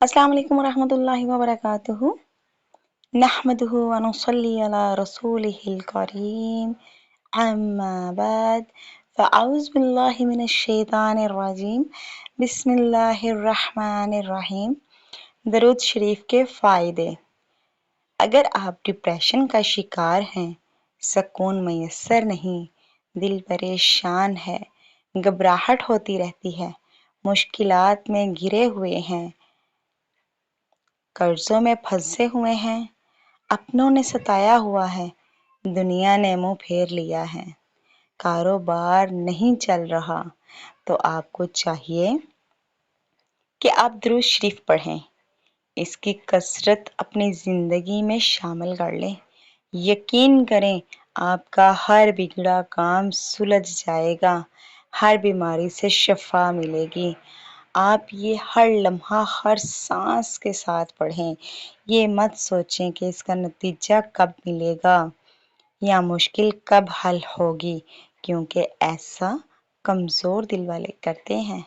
السلام علیکم ورحمۃ اللہ وبرکاتہ۔ نحمده ونصلي على رسوله الكريم اما بعد فاعوذ باللہ من الشیطان الرجیم بسم اللہ الرحمن الرحیم۔ درود شریف کے فائدے۔ اگر آپ ڈپریشن کا شکار ہیں، سکون میسر نہیں، دل پریشان ہے، گھبراہٹ ہوتی رہتی ہے، مشکلات میں گھرے ہوئے ہیں، قرضوں میں پھنسے ہوئے ہیں، اپنوں نے ستایا ہوا ہے، دنیا نے منہ پھیر لیا ہے، کاروبار نہیں چل رہا، تو آپ کو چاہیے کہ آپ درود شریف پڑھیں، اس کی کثرت اپنی زندگی میں شامل کر لیں۔ یقین کریں آپ کا ہر بگڑا کام سلجھ جائے گا، ہر بیماری سے شفا ملے گی۔ آپ یہ ہر لمحہ ہر سانس کے ساتھ پڑھیں۔ یہ مت سوچیں کہ اس کا نتیجہ کب ملے گا یا مشکل کب حل ہوگی، کیونکہ ایسا کمزور دل والے کرتے ہیں۔